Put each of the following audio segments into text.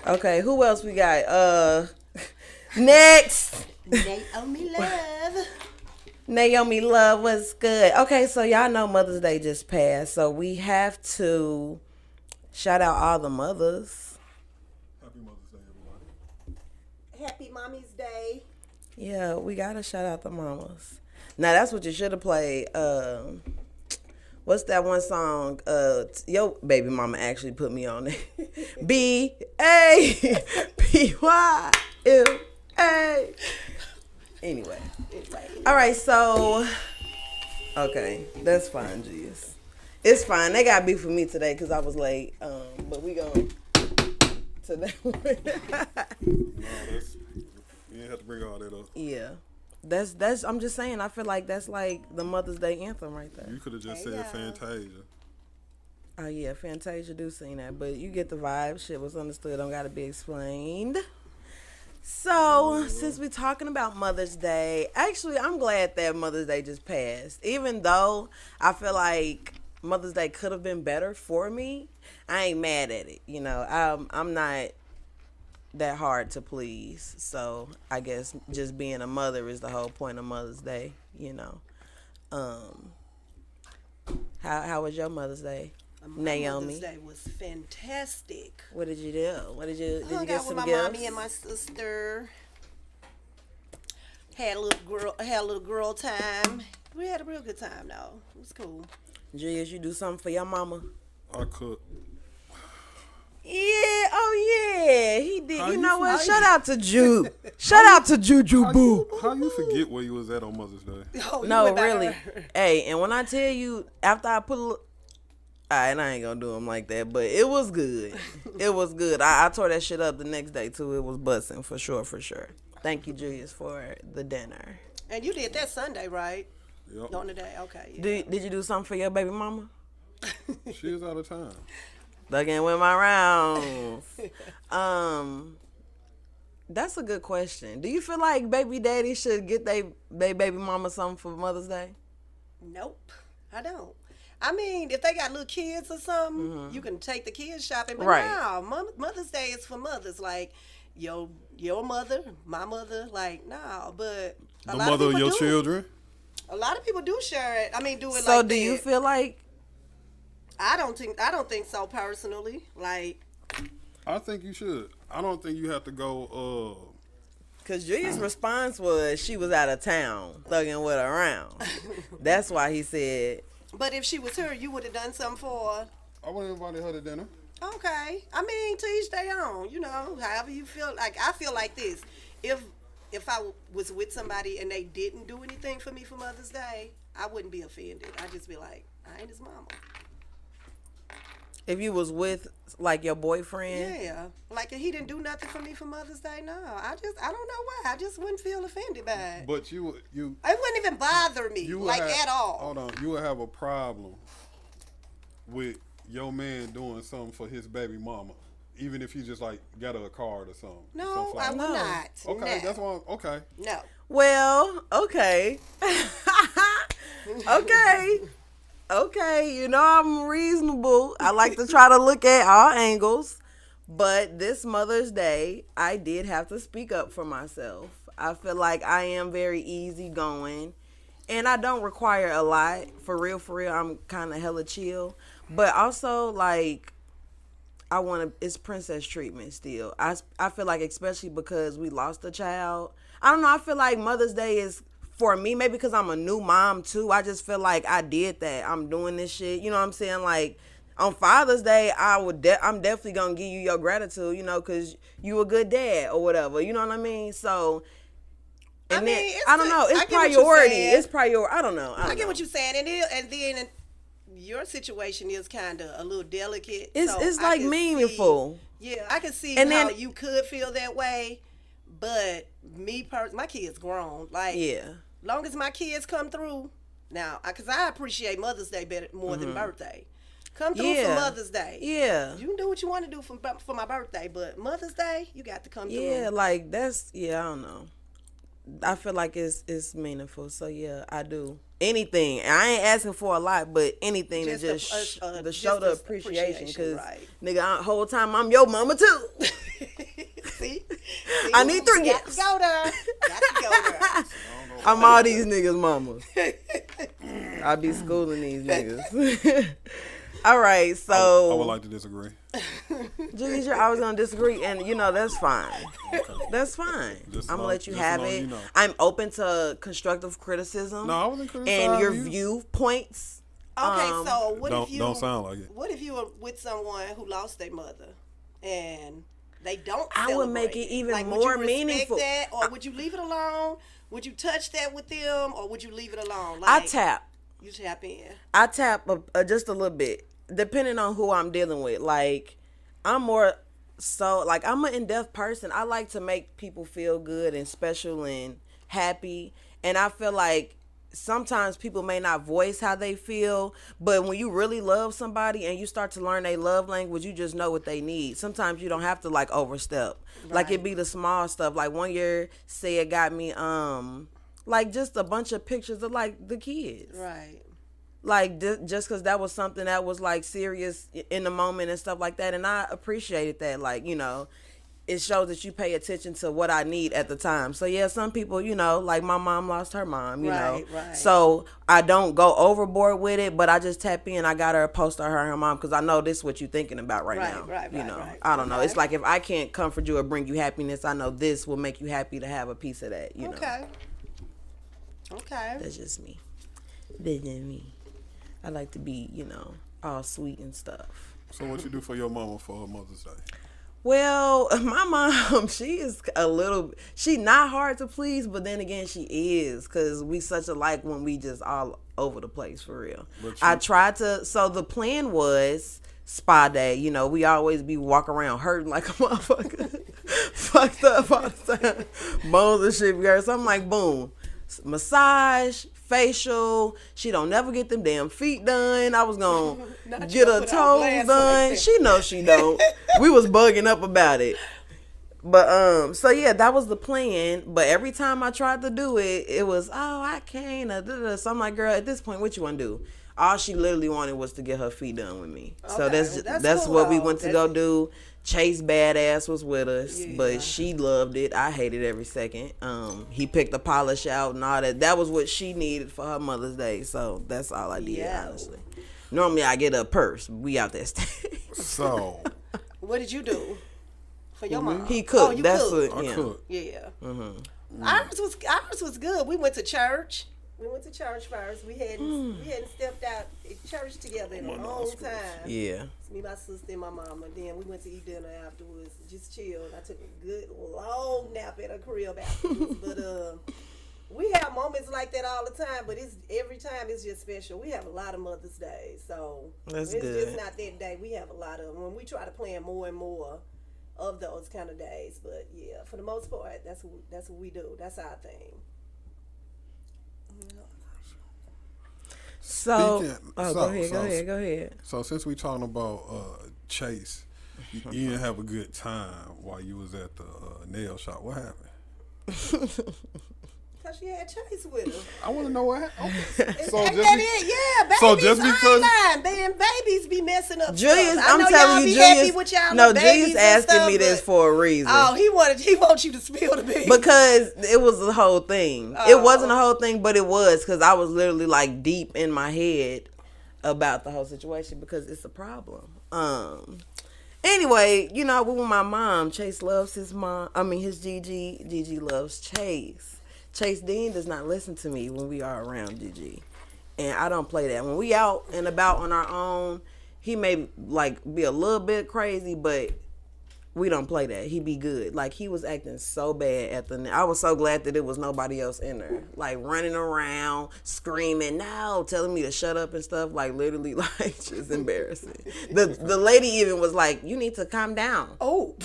Okay, who else we got? Next. Naomi Love. Naomi Love was good. Okay, so y'all know Mother's Day just passed, so we have to shout out all the mothers. Happy Mother's Day, everybody. Happy Mommy's Day. Yeah, we gotta shout out the mamas. Now that's what you should have played. What's that one song? Yo, baby mama actually put me on it. BABYLA. Anyway. All right, so okay, that's fine, G's. It's fine. They got beef with me today because I was late. But we going today. No, you didn't have to bring all that up. Yeah. That's I'm just saying, I feel like that's like the Mother's Day anthem right there. You could have just said Fantasia. Oh yeah, Fantasia do sing that, but you get the vibe. Shit was understood, don't gotta be explained. So, since we're talking about Mother's Day, actually I'm glad that Mother's Day just passed. Even though I feel like Mother's Day could have been better for me, I ain't mad at it. You know, I'm not that hard to please. So I guess just being a mother is the whole point of Mother's Day, you know. How was your Mother's Day, Naomi? Mother's Day was fantastic. What did you do? Did you Hung get out some with my gifts? mommy and my sister. Had a little girl time. We had a real good time though. It was cool. Julius, you do something for your mama? I cook. Yeah, oh yeah, he did. How You you know what? forget? Shout out to Ju. Shout out to Juju Boo. How you forget where you was at on Mother's Day? Oh, you No, went back really. there. Hey, and when I tell you, after I put a little, alright, I ain't gonna do him like that, but it was good. It was good. I tore that shit up the next day too. It was busting for sure, for sure. Thank you, Julius, for the dinner. And you did that Sunday, right? Yep. On the day, okay. Yeah. Did you do something for your baby mama? She is out of time. Looking with my rounds. That's a good question. Do you feel like baby daddy should get they baby mama something for Mother's Day? Nope, I don't. I mean, if they got little kids or something, you can take the kids shopping. But Right. no, Mother's Day is for mothers. Like your mother, my mother. Like no, but a The lot mother of people your do. children. A lot of people do share it. I mean, do it So like do that. you feel like I don't think so personally. Like I think you should. I don't think you have to go. because Julia's response was she was out of town thugging with her around. That's why he said, but if she was her, you would have done something for her. I would have invited her to dinner. Okay. I mean, to each their own. You know, however you feel. Like I feel like this. If I was with somebody and they didn't do anything for me for Mother's Day, I wouldn't be offended. I'd just be like, I ain't his mama. if you was with like your boyfriend. Yeah. Like if he didn't do nothing for me for Mother's Day, no. I don't know why. I just wouldn't feel offended by it. But you It wouldn't even bother me, would like have, at all. Hold on, you would have a problem with your man doing something for his baby mama, even if he just like got her a card or something. No, some I flowers. would No. not. Okay, No. that's why. Okay, No. Well, okay. Okay, you know I'm reasonable. I like to try to look at all angles. But this Mother's Day, I did have to speak up for myself. I feel like I am very easygoing. And I don't require a lot. For real, I'm kind of hella chill. But also, like, it's princess treatment still. I feel like, especially because we lost a child. I don't know, I feel like Mother's Day is, for me, maybe because I'm a new mom too, I just feel like I did that. I'm doing this shit. You know what I'm saying? Like, on Father's Day, I'm definitely going to give you your gratitude, you know, because you a good dad or whatever. You know what I mean? So, and I mean, then, it's I don't the- know. I It's get what you're priority. saying. It's priority. I don't know. I get what you're saying, and then your situation is kind of a little delicate. It's so it's I like can meaningful. See, yeah, I can see And how then- you could feel that way, but my kids grown. Like, Yeah. long as my kids come through now, because I appreciate Mother's Day better more than birthday. Come through for Yeah. Mother's Day. Yeah. You can do what you want to do for my birthday, but Mother's Day, you got to come Yeah, through. like I don't know. I feel like it's meaningful. So yeah, I do. Anything. I ain't asking for a lot, but anything Just to just to show the just appreciation. Because right. nigga, whole time I'm your mama too. I need 3 Got to gifts. go there. Got to go there. I'm all these niggas' mamas. I be schooling these niggas. All right, so I would like to disagree. Julius, you're always gonna disagree, and that's fine. Okay. That's fine. Just I'm gonna know- let you just have know it. you know. I'm open to constructive criticism. No, I wasn't criticizing and your you. viewpoints. Okay, so what Don't if you don't sound like it. What if you were with someone who lost their mother and they don't? I would make celebrate it even like, more would you respect meaningful. That, or would you leave it alone? Would you touch that with them, or would you leave it alone? I Like, tap. You tap in. I tap just a little bit, depending on who I'm dealing with. Like, I'm more so like I'm an in-depth person. I like to make people feel good and special and happy, and I feel like sometimes people may not voice how they feel, but when you really love somebody and you start to learn their love language, you just know what they need. Sometimes you don't have to like overstep. Like it be the small stuff. Like one year, Sia got me like just a bunch of pictures of like the kids. Right. Like just because that was something that was like serious in the moment and stuff like that, and I appreciated that. Like it shows that you pay attention to what I need at the time. So yeah, some people, like my mom lost her mom, you know. Right. So I don't go overboard with it, but I just tap in. I got her a poster of her and her mom because I know this is what you're thinking about right now. Right. I don't know. Okay. It's like if I can't comfort you or bring you happiness, I know this will make you happy to have a piece of that. You know. Okay. That's just me. That's just me. I like to be, all sweet and stuff. So what you do for your mama for her Mother's Day? Well, my mom, she not hard to please, but then again, she is, because we such alike when we just all over the place, for real. I tried to, so the plan was spa day. We always be walking around hurting like a motherfucker. Fucked up all the time. Bones and shit. So I'm like, boom. Massage, facial. She don't never get them damn feet done. I was gonna get her toes done. Like she knows she don't. We was bugging up about it. But so yeah, that was the plan. But every time I tried to do it, it was I can't. So I'm like, girl, at this point, what you want to do? All she literally wanted was to get her feet done with me. Okay, so that's cool, what we went to go do. Chase badass was with us, yeah. But she loved it. I hated every second. He picked the polish out and all that. That was what she needed for her Mother's Day. So that's all I did, honestly. Normally I get a purse. We out there staying. So what did you do for your mom? He cooked. Oh, you that's cooked. what. Yeah. cooked. Yeah. Mm-hmm. Ours was good. We went to church. We went to church first. We hadn't stepped out at church together in a long time. Yeah. It's me, my sister, and my mama. Then we went to eat dinner afterwards. Just chilled. I took a good long nap at a crib afterwards. But we have moments like that all the time. But every time it's just special. We have a lot of Mother's Days, so it's good. Just not that day. We have a lot of them. When we try to plan more and more of those kind of days. But yeah, for the most part, that's what we do. That's our thing. So, go ahead. So since we talking about Chase, you didn't have a good time while you was at the nail shop. What happened? Because she had Chase with her. I want to know what happened. Okay. So just babies. So just because babies be messing up. Julius, stuff. I'm telling you, Julius asking me this for a reason. Oh, he wants you to spill the beans because it was the whole thing. It wasn't the whole thing, but it was because I was literally like deep in my head about the whole situation because it's a problem. Anyway, we with my mom. Chase loves his mom. I mean, his Gigi. Gigi loves Chase. Chase Dean does not listen to me when we are around Gigi. And I don't play that. When we out and about on our own, he may like be a little bit crazy, but we don't play that. He be good. Like he was acting so bad at I was so glad that it was nobody else in there. Like running around, screaming, no, telling me to shut up and stuff. Like literally like just embarrassing. The lady even was like, you need to calm down. Oh.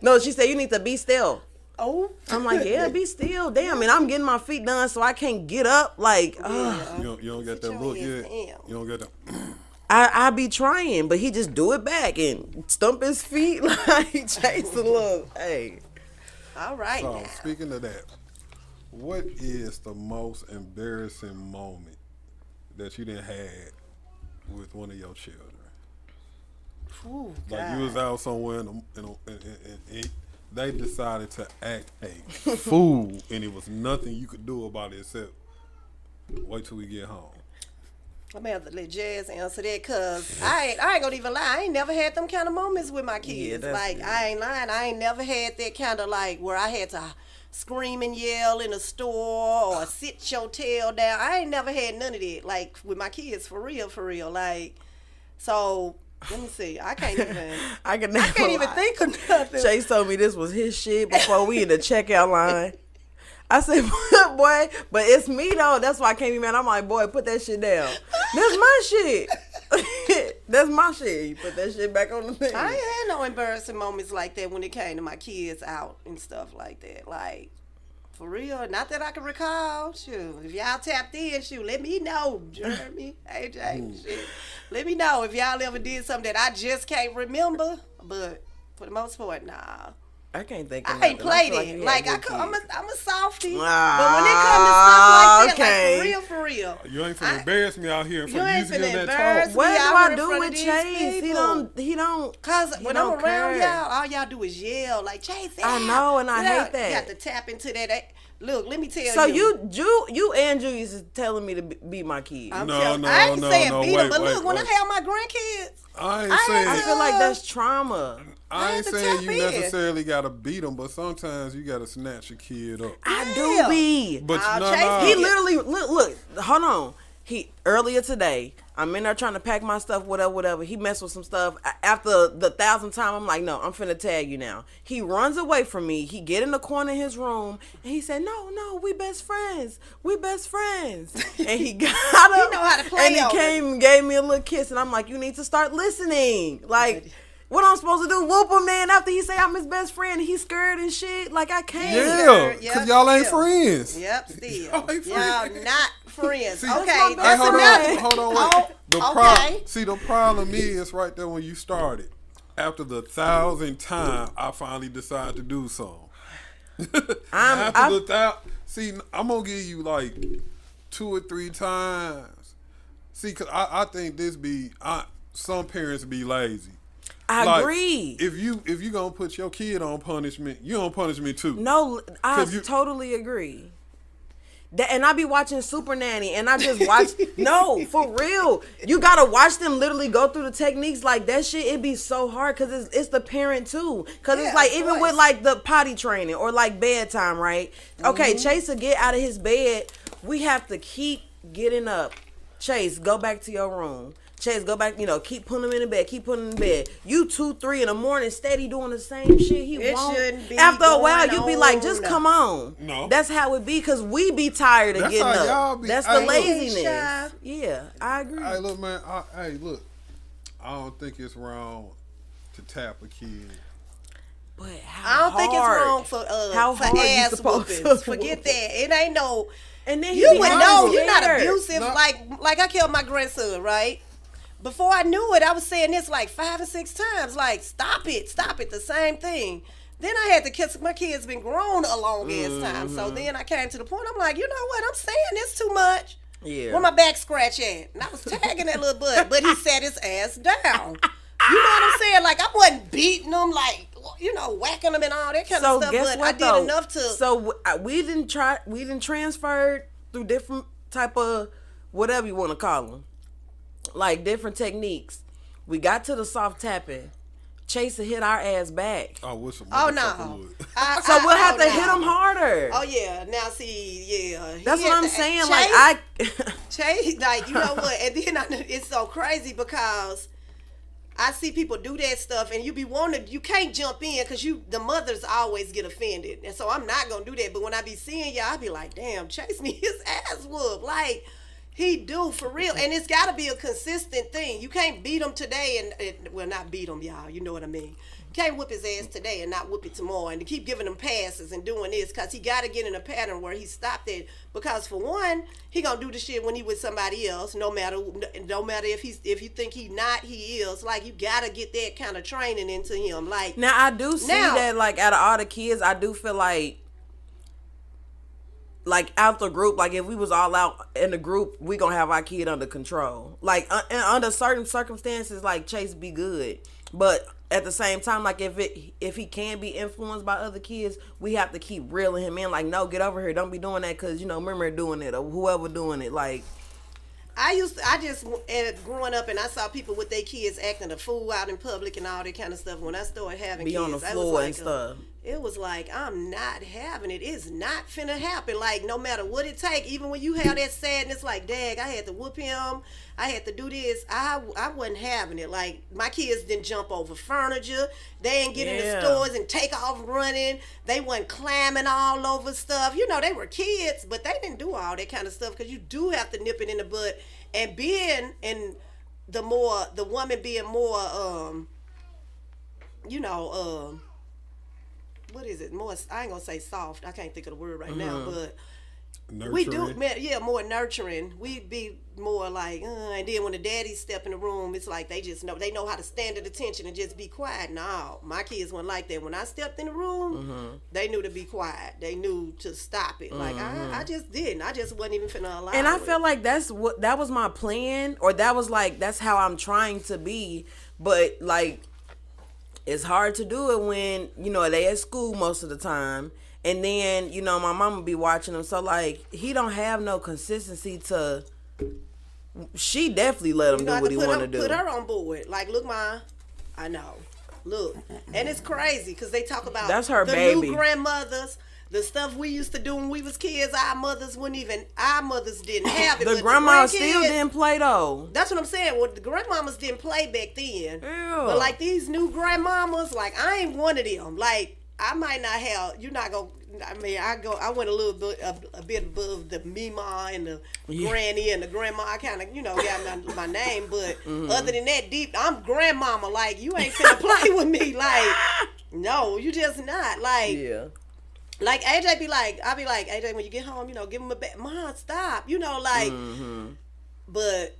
No, she said you need to be still. Oh, I'm like, yeah, be still. Damn, and I'm getting my feet done so I can't get up. Like, you don't get that look yet. You don't get that. I be trying, but he just do it back and stump his feet like Chase a look. Hey. All right. So speaking of that, what is the most embarrassing moment that you done had with one of your children? Ooh, like you was out somewhere and they decided to act a fool, and it was nothing you could do about it except wait till we get home. I'm gonna have to let Jazz answer that, cause I ain't gonna even lie. I ain't never had them kind of moments with my kids. Like good. I ain't lying. I ain't never had that kind of like where I had to scream and yell in a store or sit your tail down. I ain't never had none of that. Like with my kids, for real. Like so. Let me see. I can't even. I can't even think of nothing. Chase told me this was his shit before we in the checkout line. I said, boy, but it's me though. That's why I can't be mad. I'm like, boy, put that shit down. That's my shit. That's my shit. You put that shit back on the thing. I ain't had no embarrassing moments like that when it came to my kids out and stuff like that. Like, for real, not that I can recall. Shoot, if y'all tapped in, shoot, let me know, Jeremy, AJ, shit. Let me know if y'all ever did something that I just can't remember. But for the most part, nah. I can't think of I ain't played like it. Like, I'm a softie. Ah, but when it comes to stuff like that, okay. like, for real. You ain't finna embarrass me out here in You front of ain't you using finna that embarrass talk. What me do out I here in do front with of these Chase? people. He don't. Cause he when don't I'm around care. y'all, all y'all do is yell. Like, Chase, I know, and I hate that. You have to tap into that. Look, let me tell you. So you and Julius is telling me to beat my kids. I ain't No, saying beat them, but wait, look, when I wait. have my grandkids, I ain't I saying I feel like that's trauma. I ain't had to saying tap you in. necessarily gotta beat them, but sometimes you gotta snatch your kid up. I Yeah. do be. But Chase, He literally look. Hold on. He earlier today. I'm in there trying to pack my stuff, whatever. He messed with some stuff. After the 1,000th time, I'm like, no, I'm finna tag you now. He runs away from me. He get in the corner of his room and he said, no, we best friends. And he got up. He know how to play and he on came and gave me a little kiss, and I'm like, you need to start listening. Like, what I'm supposed to do? Whoop him then after he say I'm his best friend? He's scared and shit. Like, I can't. Yeah, Yep, cause y'all ain't still. friends. Yep, still. Y'all ain't Y'all friends. not friends. See, Okay, Hey, that's hold another. on, hold on, wait. The problem is right there when you started. After the 1,000th time, I finally decided to do something. See, I'm gonna give you like 2 or 3 times. See, cause I think some parents be lazy. I agree. If you gonna put your kid on punishment, you gonna punish me too. No, I totally agree. And I be watching Super Nanny, and I just watch. No, for real. You gotta watch them literally go through the techniques like that shit. It be so hard because it's the parent too. Because it's like even with like the potty training or like bedtime, right? Okay, Chase will get out of his bed. We have to keep getting up. Chase, go back to your room. Chase, go back, keep putting him in the bed, keep putting him in the bed. You 2, 3 in the morning, steady doing the same shit. It shouldn't be After a while, going you be like, on. just come on. No. That's how it be, because we be tired of That's getting how up. y'all be. That's Hey, the look. laziness. Yeah, I agree. Hey, look, man. Look. I don't think it's wrong to tap a kid. But I how don't think it's hard? wrong for How for hard you ass supposed to whoopings. whoop? Forget that. It ain't no. And then You would know you're not scared. abusive. No. Like I killed my grandson, right? Before I knew it, I was saying this like 5 or 6 times. Like, stop it, the same thing. Then I had to kiss. My kid's been grown a long ass time. So then I came to the point. I'm like, you know what? I'm saying this too much. Yeah. Where my back scratch at? And I was tagging that little butt, but he sat his ass down. You know what I'm saying? Like, I wasn't beating him, like, whacking him and all that kind of stuff. Guess But what, I did though? enough to. So we didn't transfer through different type of whatever you want to call them, like different techniques. We got to the soft tapping. Chase to hit our ass back. I wish a Oh motherfucker no! would. So we'll have to no. hit him harder. Oh yeah, now see, yeah. That's what I'm saying. Chase, Chase, like, you know what? And then it's so crazy because I see people do that stuff, and you can't jump in because the mothers always get offended, and so I'm not gonna do that. But when I be seeing y'all, I be like, damn, Chase need his ass whooped, like. He do, for real. And it's got to be a consistent thing. You can't beat him today well, not beat him, y'all. You know what I mean? You can't whip his ass today and not whip it tomorrow and to keep giving him passes and doing this because he got to get in a pattern where he stopped it. Because, for one, he going to do the shit when he with somebody else, no matter if you think he not, he is. Like, you got to get that kind of training into him. Like, now, I do see that, like, out of all the kids, I do feel like out the group, like if we was all out in the group, we gonna have our kid under control. Like under certain circumstances, like Chase be good, but at the same time, like if he can be influenced by other kids, we have to keep reeling him in. Like, no, get over here. Don't be doing that because, you know, remember doing it or whoever doing it. Like, growing up and I saw people with their kids acting a fool out in public and all that kind of stuff. When I started having be kids, on the floor and stuff. It was like, I'm not having it. It's not finna happen. Like, no matter what it take, even when you have that sadness, like, dang, I had to whoop him. I had to do this. I wasn't having it. Like, my kids didn't jump over furniture. They didn't get in the stores and take off running. They wasn't climbing all over stuff. You know, they were kids, but they didn't do all that kind of stuff because you do have to nip it in the bud. And being in the woman being more, what is it? More, I ain't gonna say soft. I can't think of the word right now, but Nurturing. we do, more nurturing. We'd be more like, and then when the daddies step in the room, it's like they know how to stand at attention and just be quiet. No, my kids weren't like that. When I stepped in the room, they knew to be quiet. They knew to stop it. Like I just didn't. I just wasn't even finna allow. And I feel like that was my plan, or that's how I'm trying to be. But like, it's hard to do it when, you know, they at school most of the time. And then, you know, my mama be watching them. So, like, he don't have no consistency to... She definitely let him do what he want to do. Put her on board. Like, look, Ma, I know. Look. And it's crazy because they talk about that's her the baby. New grandmothers, the stuff we used to do when we was kids. Our mothers didn't have it. The grandma still didn't play, though. That's what I'm saying. Well, the grandmamas didn't play back then. Yeah. But, like, these new grandmamas, like, I ain't one of them. Like, I might not have. You're not gonna. I mean, I went a little bit, a bit above the Mima and the Granny and the Grandma. I kind of, got my name, but other than that, deep, I'm Grandmama. Like, you ain't finna play with me. Like, no, you just not. Like, like AJ I'll be like, AJ, when you get home, give him a bat. Mom, stop. Like, but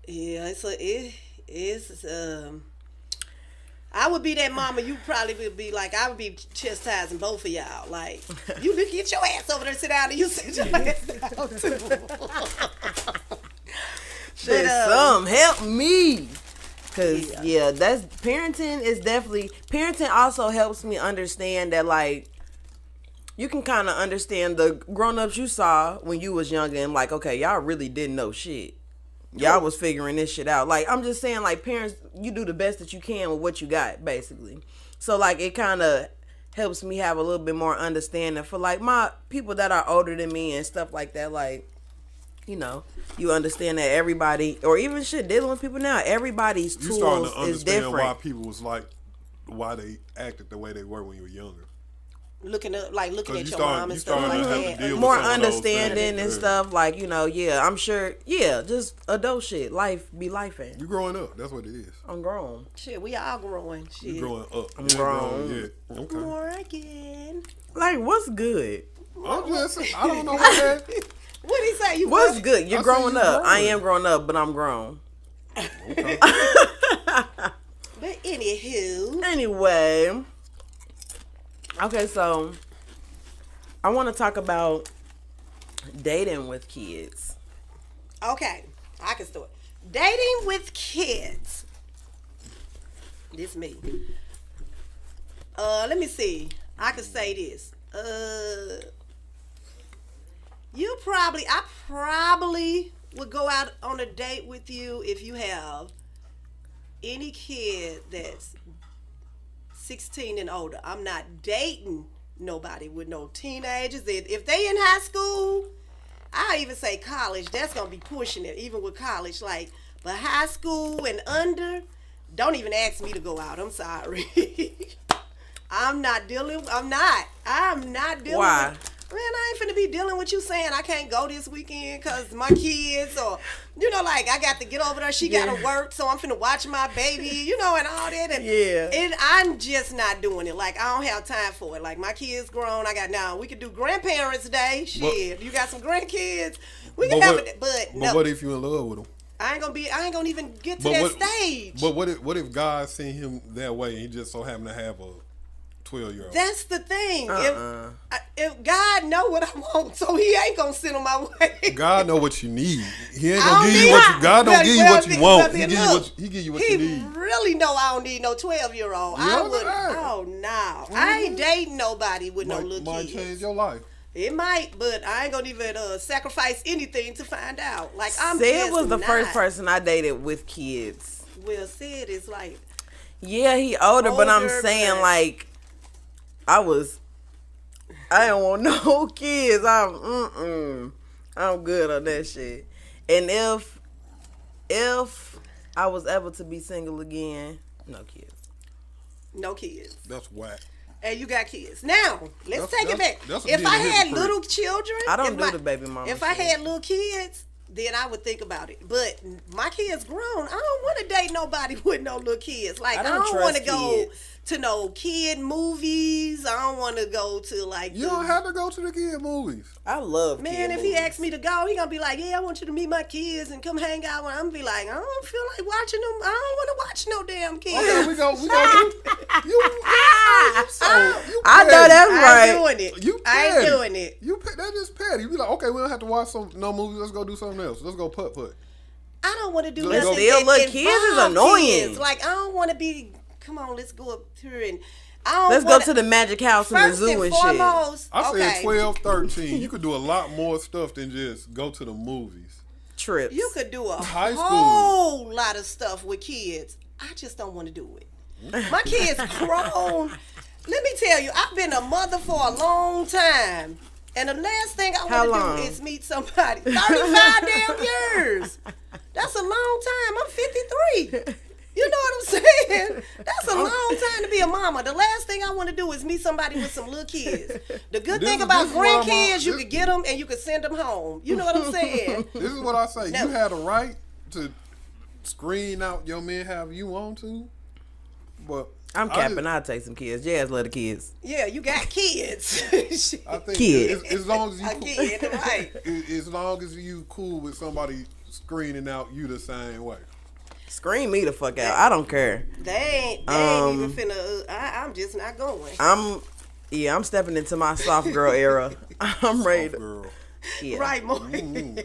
yeah, it's I would be that mama. You probably would be like, I would be chastising both of y'all. Like, you get your ass over there, sit down, and you sit your ass down too. Shit, some help me. Cause that's parenting is definitely parenting. Also helps me understand that, like, you can kind of understand the grown-ups you saw when you was younger and like, okay, y'all really didn't know shit. Y'all was figuring this shit out. Like, I'm just saying, like, parents, you do the best that you can with what you got, basically. So, like, it kind of helps me have a little bit more understanding for, like, my people that are older than me and stuff like that. Like, you understand that everybody, or even shit, dealing with people now, everybody's tools is different. You starting to understand why people was like, why they acted the way they were when you were younger. Looking at your mom and stuff like that. More understanding and stuff, like, I'm sure, just adult shit. Life be lifing. You growing up, that's what it is. I'm grown. Shit, we all growing. Shit. You growing up. I'm grown. Yeah. Okay. Morgan. Like, what's good? I'm just, I don't know what that. What'd he say? What's good? You're growing up. I am growing up, but I'm grown. Okay. But anywho. Anyway. Okay, so I want to talk about dating with kids. Okay, I can start. Dating with kids. This me. Let me see. I could say this. I probably would go out on a date with you if you have any kid that's 16 and older. I'm not dating nobody with no teenagers. If they in high school, I even say college, that's gonna be pushing it, even with college. Like, but high school and under, don't even ask me to go out. I'm sorry. I'm not dealing. Why? Man, I ain't finna be dealing with you saying I can't go this weekend because my kids, or, like, I got to get over there. She got to work, so I'm finna watch my baby, and all that. And I'm just not doing it. Like, I don't have time for it. Like, my kids grown. We could do grandparents' day. Shit, you got some grandkids. We can have it, but no. But what if you in love with them? I ain't gonna even get to that stage. But what if God seen him that way and he just so happened to have a 12-year-old. That's the thing. Uh-uh. If God know what I want, so He ain't gonna send on my way. God know what you need. He ain't I gonna don't give you need- what you. God don't Well, give you what well, you want. well, He then give you look, what he give you what He you need. really know I don't need no 12-year-old. You I know would. that. Oh no, I ain't dating nobody with no little Might kids. change your life. It might, but I ain't gonna even sacrifice anything to find out. Like I'm. Sid just was the not. first person I dated with kids. Well, Sid is like. Yeah, he older, but I'm Older, saying but- like I don't want no kids. I'm good on that shit. And if I was ever to be single again, no kids. No kids. That's whack. And you got kids. Now, let's take it back. That's If being I a had hypocrite. little children, I don't if do my- the baby mama If I shit. had little kids, then I would think about it. But my kids grown. I don't want to date nobody with no little kids. Like I don't want to trust go kids. to no kid movies. I don't want to go to like. You don't have to go to the kid movies. I love Man, kid if movies. he asks me to go, he gonna be like, "Yeah, I want you to meet my kids and come hang out." I'm gonna be like, "I don't feel like watching them. I don't want to watch no damn kids." Okay, we go. I know that's I right. ain't doing it. You I ain't petty. doing it. That's just petty. You be like, okay, we don't have to watch no movies. Let's go do something else. Let's go putt. I don't want to do But nothing. still, that look, kids is involve annoying. kids. Like I don't want to be. Come on, let's go up here and. I don't Let's go wanna, to the Magic House and the first zoo and and foremost. I okay, said 12, 13. You could do a lot more stuff than just go to the movies. shit. Trips. you could do a High school. whole lot of stuff with kids. I just don't want to do it. My kids grown. Let me tell you, I've been a mother for a long time. And the last thing I How want long? to do is meet somebody. 35 damn years. That's a long time. I'm 53. You know what I'm saying? That's a long time to be a mama. The last thing I want to do is meet somebody with some little kids. The good This thing is- about this is why grandkids, you could get them and you could send them home. You know what I'm saying? This is what I say. No. You had a right to screen out your man however you want to. But I'm I capping. just- I'll take some kids. Jazz love the kids. Yeah, you got kids. I think Kid. as long as you A kid, right. as long as you cool with somebody screening out you the same way. Scream me the fuck out. I don't care. They ain't even finna. I'm just not going. I'm stepping into my soft girl era. I'm ready Soft to. girl. Yeah. Right, more. Mm.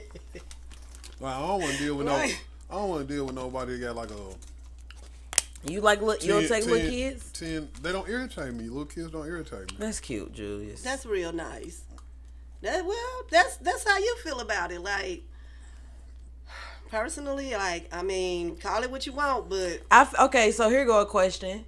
Like, I don't want to deal with Right. I don't want to deal with nobody that got like a. You like look? You don't 10 take little 10 kids? 10 They don't irritate me. Little kids don't irritate me. That's cute, Julius. That's real nice. That's how you feel about it. Like personally, like I mean, call it what you want, but Okay, so here go a question.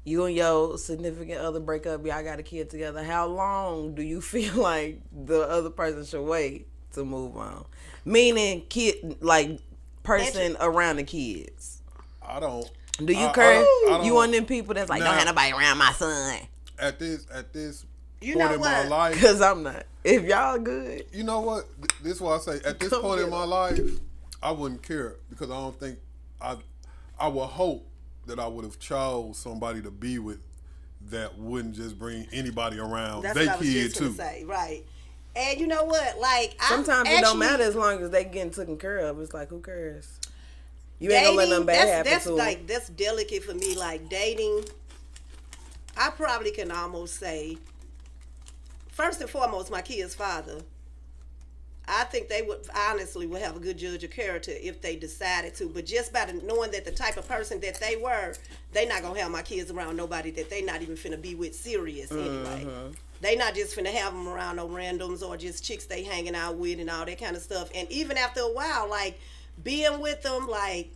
You and your significant other break up, y'all got a kid together. How long do you feel like the other person should wait to move on? Meaning kid like person around the kids. I don't. Do you I care? don't- You one of them people that's like, Nah. don't have nobody around my son. At this You point know in my what? life, Cause I'm not. If y'all good. you know what? This is what I say. At this Come point in get my life, I wouldn't care because I don't think I would hope that I would have chose somebody to be with that wouldn't just bring anybody around. That's They what I was kid just too. gonna say, right? And you know what? Like Sometimes I it don't actually- matter as long as they getting taken care of. It's like, who cares? You ain't gonna let nothing bad happen that's to 'em. like that's delicate for me. Like dating, I probably can almost say, first and foremost, my kid's father. I think they would honestly would have a good judge of character if they decided to. But just by knowing that the type of person that they were, they not gonna have my kids around nobody that they not even finna be with serious anyway. They not just finna have them around no randoms or just chicks they hanging out with and all that kind of stuff. And even after a while, like being with them, like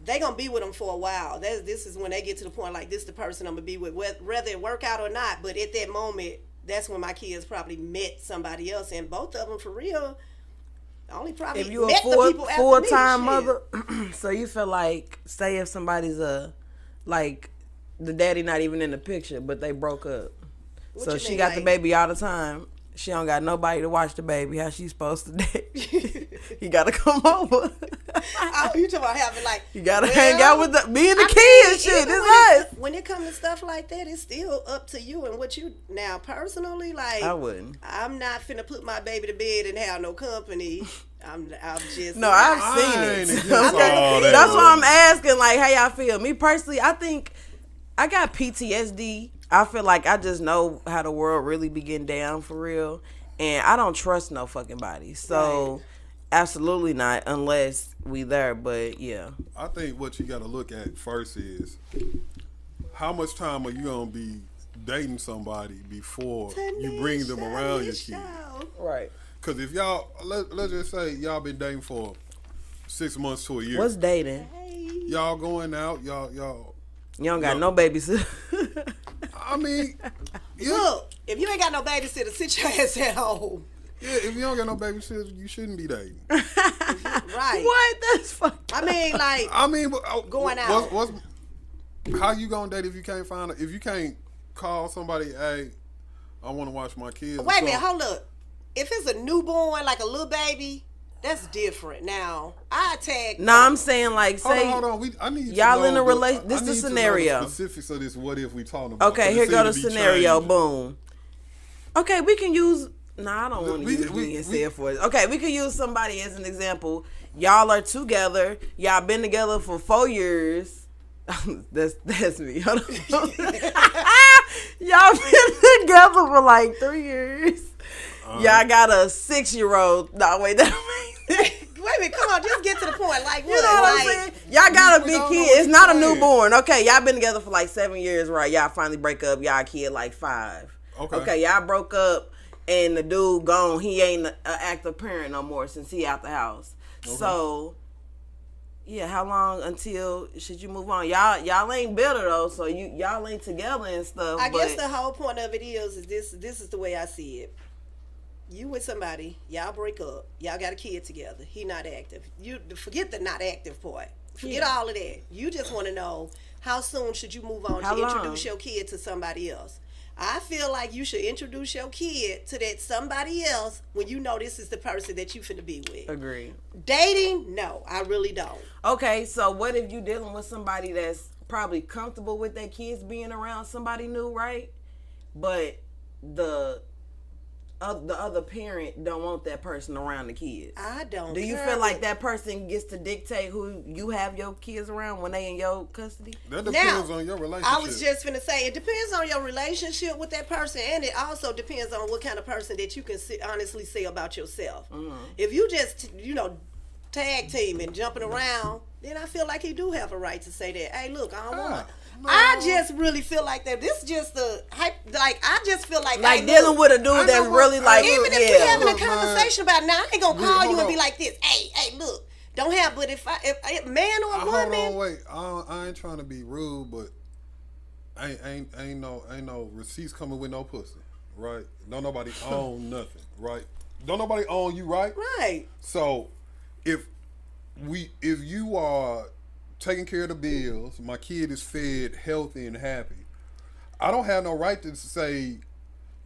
they gonna be with them for a while. This is when they get to the point like this the person I'm gonna be with, whether it work out or not. But at that moment, that's when my kids probably met somebody else, and both of them for real. Only probably If you a met the people after full me, time shit. mother, so you feel like, say if somebody's like the daddy not even in the picture, but they broke up, What so you she mean, got the like- baby all the time. She don't got nobody to watch the baby. How she supposed to date? You gotta come over. Oh, you talking about having like You gotta well, hang out with me and the I kids. mean, Shit, even it's us. when it comes to stuff like that, it's still up to you and what you now personally like. I wouldn't. I'm not finna put my baby to bed and have no company. I'm just No, not. I've seen I it. ain't against Okay. all that. That's why I'm asking, like, how y'all feel. Me personally, I think I got PTSD. I feel like I just know how the world really be getting down for real, and I don't trust no fucking body. So, Right. absolutely not unless we there. But yeah, I think what you got to look at first is how much time are you gonna be dating somebody before you bring them around your kid? right. Because if y'all let's just say y'all been dating for 6 months to a year, What's dating? y'all going out, y'all. You don't got No. no babysitter. I mean, yeah, Look, if you ain't got no babysitter, sit your ass at home. yeah. If you don't got no babysitters, you shouldn't be dating. Right. What? That's fucking. I mean, like, I mean, Going out. What's how you gonna date if you can't find if you can't call somebody? Hey, I want to watch my kids. wait a minute, hold up. If it's a newborn, like a little baby, that's different. Now, I tag. No, I'm saying like say Hold on. I need y'all to know in a relation- this I the need to know scenario. the specifics of this. What if we talking about? okay, 'Cause it here go the seem to be scenario. changing. Boom. Okay, we can use. Nah, I don't want to We- use we- me and we- say it for it. Okay, we can use somebody as an example. Y'all are together. Y'all been together for 4 years. that's me. Hold on. Y'all been together for like 3 years. Y'all got a 6-year-old. No, wait, that Wait a minute, come on, just get to the point. Like, You know what I'm like, saying? Y'all got a We big don't kid. know what It's you're not a saying. newborn. Okay, y'all been together for like 7 years, right? Y'all finally break up. Y'all kid like 5. Okay. Y'all broke up and the dude gone. He ain't an active parent no more since he out the house. So, yeah, how long until should you move on? Y'all ain't bitter though, so y'all ain't together and stuff. I guess but the whole point of it is this is the way I see it. You with somebody, y'all break up, y'all got a kid together. He not active. You forget the not active part. Forget Yeah. all of that. You just want to know how soon should you move on How to long? introduce your kid to somebody else. I feel like you should introduce your kid to that somebody else when you know this is the person that you finna be with. Agreed. Dating? No, I really don't. Okay, so what if you dealing with somebody that's probably comfortable with their kids being around somebody new, right? But the other parent don't want that person around the kids. I don't. Do you care feel like what- that person gets to dictate who you have your kids around when they in your custody? That depends on your relationship. I was just finna say, it depends on your relationship with that person, and it also depends on what kind of person that you can honestly say about yourself. If you just, tag team and jumping around, then I feel like he do have a right to say that. Hey, look, I don't want. no. I just really feel like that. This just the hype. Like I just feel like Like hey, dealing look, with a dude I that's know really what- like, even if yeah. we having a Look, man. conversation about it, now, I ain't gonna Wait, call you hold and be on. like this. Hey, look, don't have. But if man or Hold woman, on, wait. I ain't trying to be rude, but ain't no receipts coming with no pussy, right? Don't nobody own nothing, right? Don't nobody own you, right? right? So if you are taking care of the bills, my kid is fed, healthy, and happy, I don't have no right to say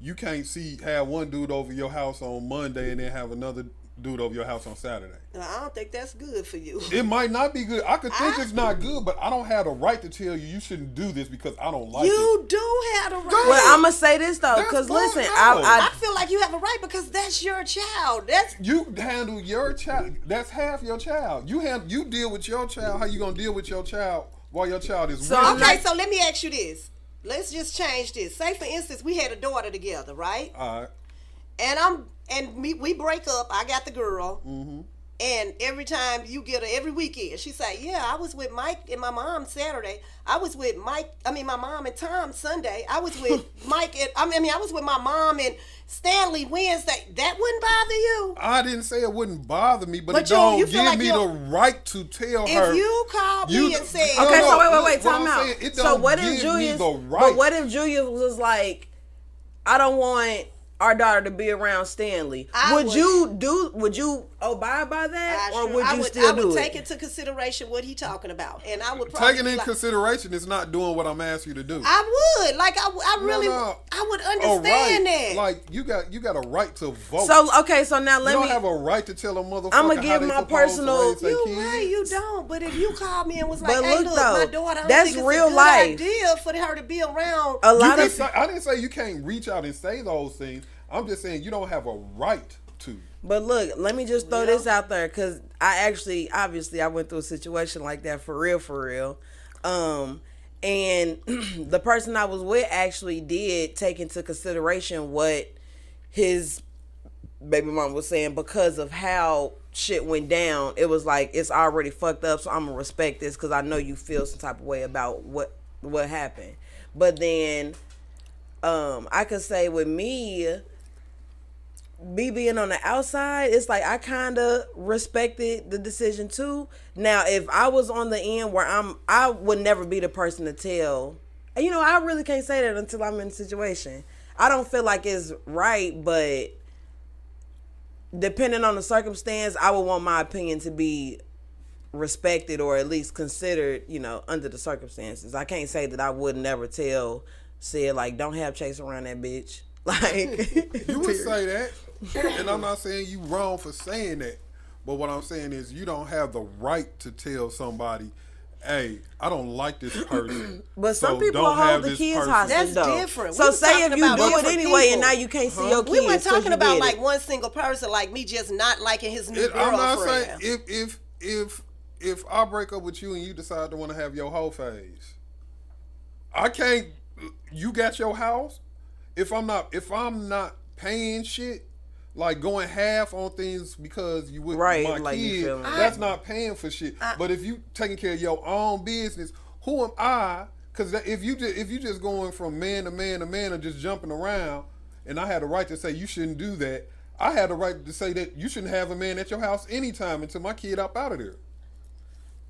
you can't have one dude over your house on Monday and then have another dude over your house on Saturday. I don't think that's good for you. It might not be good. I could think it's not good, but I don't have the right to tell you shouldn't do this because I don't like it. You do have the right. Well, I'm gonna say this though, That's because fine, listen, no. I I feel like you have a right because that's your child. That's You handle your child. That's half your child. You deal with your child. How you gonna deal with your child while your child is So with I'm you? okay. So let me ask you this. Let's just change this. Say for instance, we had a daughter together, right? All right. And we break up. I got the girl. Mm-hmm. And every time you get her, every weekend, she say, "Yeah, I was with Mike and my mom Saturday. I was with my mom and Tom Sunday. I was with Mike and I was with my mom and Stanley Wednesday." That wouldn't bother you? I didn't say it wouldn't bother me, but But it don't you feel give like me you're- the right to tell her. If you called me and said, No, okay, no, so wait, what time I'm out. saying, it So don't what if give me Julius? the right. But what if Julius was like, I don't want our daughter to be around Stanley. Would you abide by that, or would you still do I would it? take into consideration what he talking about, and I would probably Taking be in like, consideration is not doing what I'm asking you to do. I would like I really No. I would A understand that. Like you got a right to vote. So okay, so now you let don't me. have a right to tell a motherfucker I'ma how give they my supposed personal- to raise their You kids. right, you don't. But if you called me and was like, But "Hey, look, look, though, my daughter, I don't that's think it's real a good life. idea for her to be around." A You lot can of say, I didn't say you can't reach out and say those things. I'm just saying you don't have a right to. But look, let me just throw this out there because I obviously, I went through a situation like that for real. And the person I was with actually did take into consideration what his baby mom was saying, because of how shit went down. It was like, it's already fucked up, so I'm gonna respect this because I know you feel some type of way about what happened. But then I could say with me being on the outside, it's like I kind of respected the decision too. Now, if I was on the end where I would never be the person to tell. And I really can't say that until I'm in the situation. I don't feel like it's right, but depending on the circumstance, I would want my opinion to be respected, or at least considered, under the circumstances. I can't say that I would never said like, don't have Chase around that bitch. Like, You would say that, and I'm not saying you wrong for saying that, but what I'm saying is you don't have the right to tell somebody, hey, I don't like this person. But some so people don't hold have the this kids person. hostage, That's though. different. So We was say if talking you about do it different anyway, and people. now you can't see your kids. We weren't 'cause talking you about did like it. one single person, like me just not liking his new I'm not girlfriend. saying if I break up with you and you decide to want to have your whole phase, I can't. You got your house. If I'm not paying shit, like going half on things because you with Right, my like you kid, feeling it. that's not paying for shit. But if you taking care of your own business, who am I? Because if you just going from man to man to man and just jumping around, and I had the right to say you shouldn't do that. I had the right to say that you shouldn't have a man at your house anytime until my kid up out of there.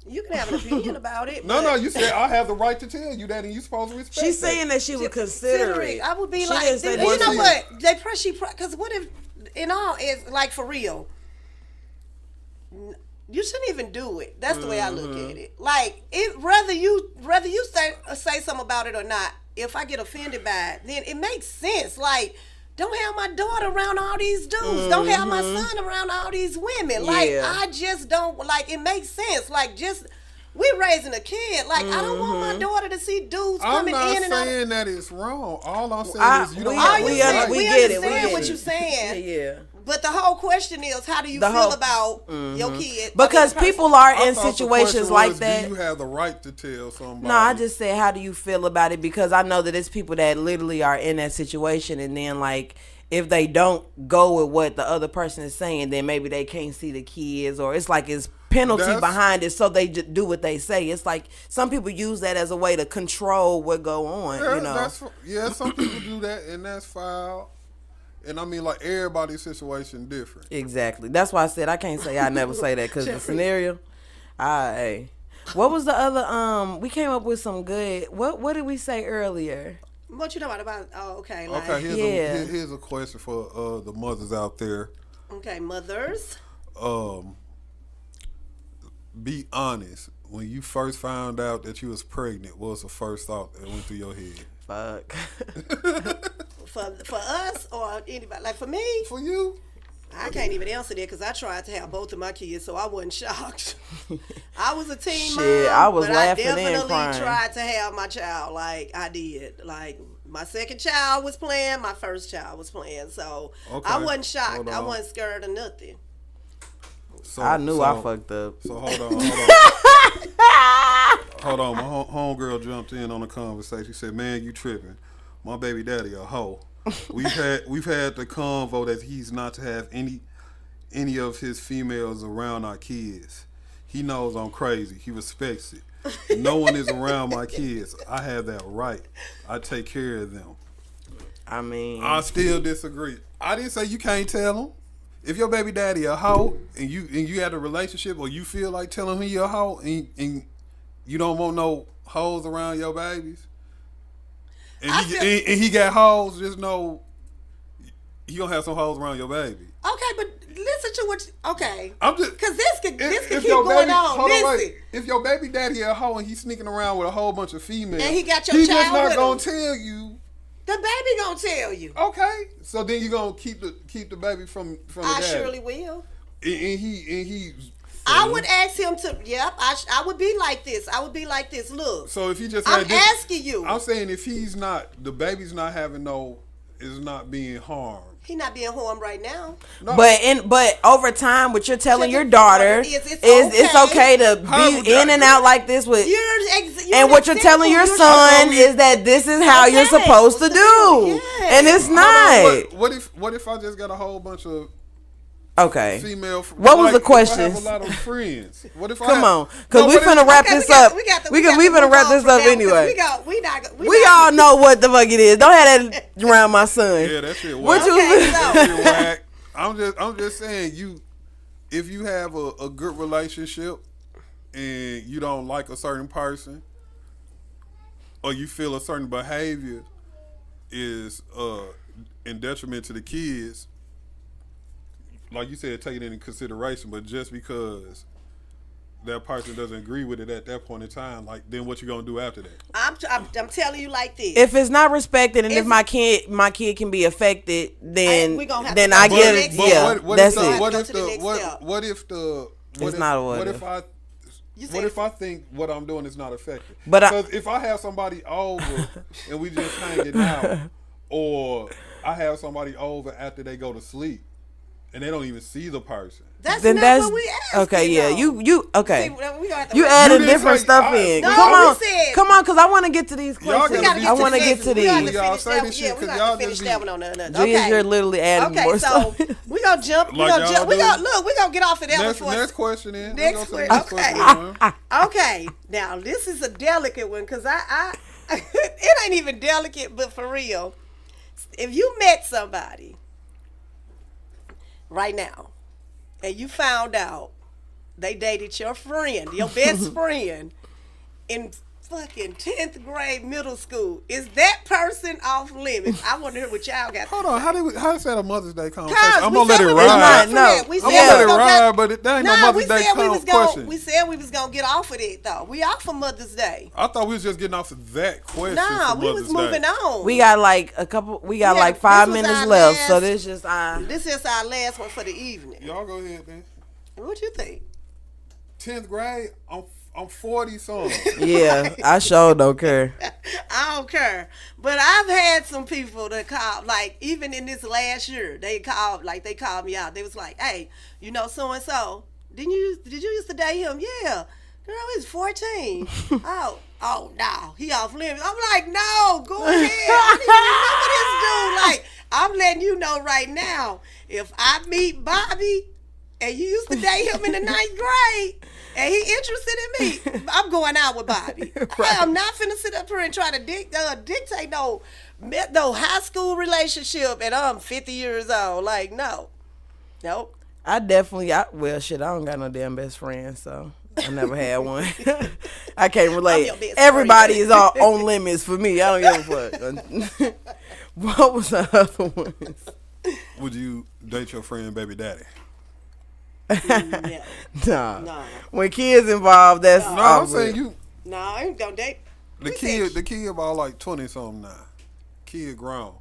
You can have an opinion about it. No, but you said I have the right to tell you that, and you supposed to respect. She's that. saying that she would consider it. I would be She like, didn't say you that know she- what? They pressure because what if, in all, it's like for real. You shouldn't even do it. That's the way I look at it. Like, whether you say something about it or not, if I get offended by it, then it makes sense. Like, don't have my daughter around all these dudes. Don't have my son around all these women. Like, Yeah. I just don't, like, it makes sense. Like, just, we're raising a kid. Like, I don't want my daughter to see dudes I'm coming not in and out. saying that it's wrong. All I'm saying is you don't we- have we the under- right. we We get it, understand get what it. you're saying. Yeah. But the whole question is, how do you The feel whole- about your kid? Because I mean, people are I in thought the situations question like was, that. Do you have the right to tell somebody? No, I just said, how do you feel about it? Because I know that it's people that literally are in that situation, and then like, if they don't go with what the other person is saying, then maybe they can't see the kids, or it's like it's penalty That's- behind it, so they just do what they say. It's like some people use that as a way to control what go on. Some people do that, and that's foul. And I mean, like, everybody's situation different. Exactly. That's why I said I can't say I never say that, because the scenario. Hey, what was the other? We came up with some good. What did we say earlier? what you know about? Oh, okay. Like, Okay, Yeah. here's a question for the mothers out there. okay, mothers. Be honest. When you first found out that you was pregnant, what was the first thought that went through your head? Fuck. For us or anybody, like for me, For you? I can't even answer that because I tried to have both of my kids, so I wasn't shocked. I was a teen mom, Shit, I was but laughing I and definitely crying. tried to have my child. Like I did. Like my second child was playing, my first child was playing, so Okay, I wasn't shocked. hold I on. wasn't scared of nothing. So, I knew I fucked up. So hold on. Hold on. My homegirl jumped in on the conversation. She said, "Man, you tripping? My baby daddy a hoe. We've had the convo that he's not to have any of his females around our kids. He knows I'm crazy. He respects it. No one is around my kids. I have that right. I take care of them." I mean, I still disagree. I didn't say you can't tell him. If your baby daddy a hoe and you had a relationship, or you feel like telling him you're a hoe and you don't want no hoes around your babies, and he got hoes, just know he gonna have some hoes around your baby. Okay, but listen to what. Okay, I'm just because this could if keep your going baby, on. hold on, Listen, wait. If your baby daddy a hoe and he's sneaking around with a whole bunch of females, And he got your he's child just not with gonna him. tell you. the baby gonna tell you. Okay, so then you gonna keep the baby from the I daddy. surely will. And he. I would ask him to. Yep, I would be like this. I would be like this. Look, So if he just I'm had this, asking you. I'm saying if he's not, the baby's not having no is not being harmed. He not being harmed right now. No. But over time, what you're telling your Your daughter daughter is it's okay to How- be in and out like this with. You're And what you're telling your son is that this is how you're supposed to do, Yes. and it's not. What if I just got a whole bunch of Okay. female? What was the If I question? have a lot of friends. What if I Come have, on, because we finna wrap this up. We finna wrap this up anyway. We all know what the fuck it is. Don't have that around my son. Yeah, that shit. What Whack. you? That shit whack. I'm just saying if you have a good relationship and you don't like a certain person or you feel a certain behavior is in detriment to the kids, like you said, take it into consideration. But just because that person doesn't agree with it at that point in time, like then what you gonna do after that? I'm telling you like this. If it's not respected, and if my kid can be affected, then we gonna have then to I go get to the it. next Yeah, step. that's Go it. What to if the the next step. what if the It's not a what what if. if I what if I think what I'm doing is not effective? But Because if I have somebody over and we just hanging out, or I have somebody over after they go to sleep and they don't even see the person. That's then not that's what we asked. okay. Yeah, you okay. See, we gonna have to You wrap- added didn't different say- stuff I- in. No, Come we on, said- come on, because I want to get to these Y'all questions. gotta I want to get to We gotta these. Y'all finish say that- this yeah, shit we 'cause gotta y'all finish just that be- one on another. Julius, Okay. you're literally adding Okay, more so stuff. we gonna jump. We Like gonna y'all jump. We do. gonna look. We gonna get off of that Next, one for next question then. Next Let's go que- to the next okay. question, man. Okay, now this is a delicate one because I it ain't even delicate, but for real, if you met somebody right now and you found out they dated your friend, your best friend, in fucking 10th grade middle school, is that person off limits? I want to hear what y'all got. Hold on, how is that a Mother's Day conversation? Cause I'm we gonna let said it we was ride. going No, from that. We I'm said gonna let we it was gonna ride, get- but that ain't no Nah, Mother's we Day said we was question. We said we was gonna get off of it though. We off for Mother's Day. I thought we was just getting off of that question. Nah, for we Mother's was moving Day. on. We got like a couple. We got Yeah, like 5 this was minutes our left, so last- this just This is our last one for the evening. Y'all go ahead then. What you think? 10th grade, I'm 40 something. yeah. I sure don't care. I don't care. But I've had some people that call, like, even in this last year, they called me out. They was like, hey, you know so-and-so, did you used to date him? Yeah. Girl, he's 14. oh, no. He off limits. I'm like, no, go ahead. I don't even remember this dude. Like, I'm letting you know right now, if I meet Bobby and you used to date him in the 9th grade, and he interested in me, I'm going out with Bobby. Right. I'm not finna sit up here and try to dictate no high school relationship, and I'm 50 years old. Like, no. Nope. Well, shit, I don't got no damn best friend, so I never had one. I can't I'm relate. your best Everybody friend. is all on limits for me. I don't give a fuck. What was the other ones? Would you date your friend baby daddy? Yeah. Nah. No. When kids involved, that's No, I'm awkward. saying you. No, I ain't gonna date. The kid about like 20 something now. Kid grown.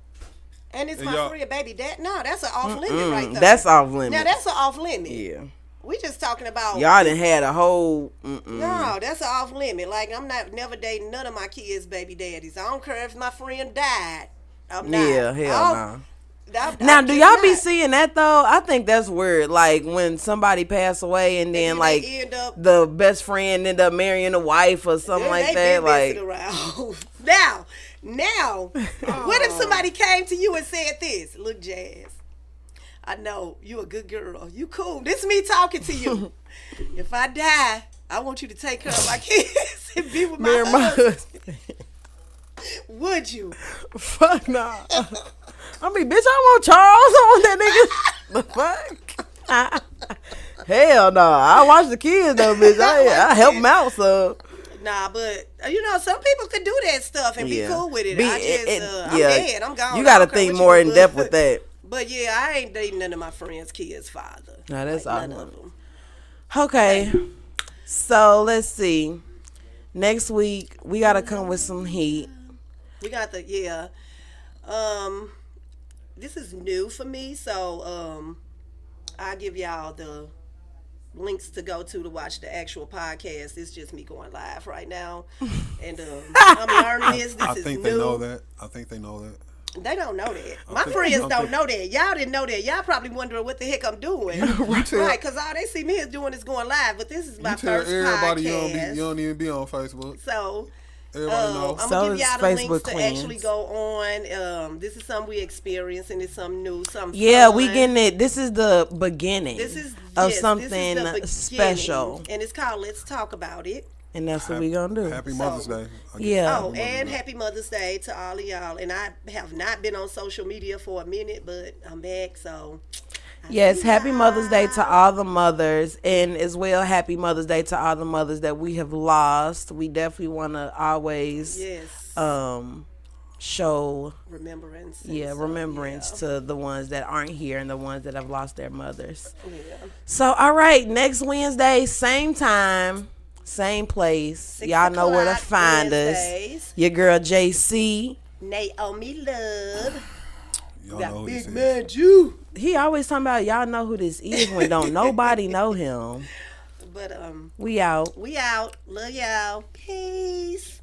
And it's And my y'all- friend, baby. No, that's an off limit right there. That's off limits. Now that's an off limit. Yeah. We just talking about Y'all done had a whole. No, that's an off limit. Like, I'm never dating none of my kids' baby daddies. I don't care if my friend died. I'm not. Yeah, hell no. Now, do y'all be seeing that though? I think that's weird. Like when somebody pass away and then then like they end up- the best friend end up marrying a wife or something like that. Like around. now, what if somebody came to you and said this? Look, Jazz, I know you a good girl. You cool. This is me talking to you. If I die, I want you to take care of my kids and be with marry my my husband. husband. Would you? Fuck nah. I mean, bitch, I want Charles. I want that nigga. The fuck? Hell no. I watch the kids though, bitch. I help them out, so. Nah, but some people could do that stuff and be cool with it. I'm yeah. dead. I'm gone. You I got to don't care think what you more do, in depth but- with that. But yeah, I ain't dating none of my friends' kids' father. Nah, that's none awesome. of them. Okay. So let's see. Next week we gotta come with some heat. We got this is new for me, so I'll give y'all the links to go to watch the actual podcast. It's just me going live right now. And I'm learning this. This I is think new. they know that. I think they know that. They don't know that. I My think- friends I don't think- know that. Y'all didn't know that. Y'all probably wondering what the heck I'm doing. You tell, Right, because all they see me is doing is going live. But this is my you tell first everybody podcast. you don't even be on Facebook. So Everybody knows. I'm So gonna give it's y'all the links Facebook to queens. actually go on. This is something we experienced, and it's something new, something Yeah, fun. we getting it. This is the beginning This is of yes, something this is the beginning, special, and it's called "Let's Talk About It." and that's what we gonna do. Happy Mother's Day. Yeah. Oh, and happy Mother's Day to all of y'all. And I have not been on social media for a minute, but I'm back, so. Yes, happy Mother's Day to all the mothers, and as well, happy Mother's Day to all the mothers that we have lost. We definitely want to always Yes. show Remembrance. and yeah so, remembrance to the ones that aren't here and the ones that have lost their mothers. Yeah. So, all right, next Wednesday, same time, same place. 6 Y'all know where to o'clock find Wednesdays. us. Your girl JC. Naomi Love. Y'all That know who this big is. man Jew. He always talking about y'all know who this is when don't nobody know him. But We out. we out. Love y'all. Peace.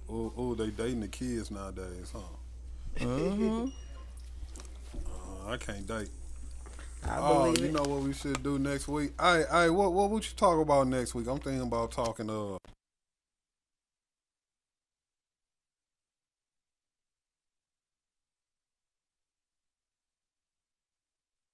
Oh, they dating the kids nowadays, huh? Mm-hmm. I can't date. I Oh, believe you it. know what we should do next week? What would you talk about next week? I'm thinking about talking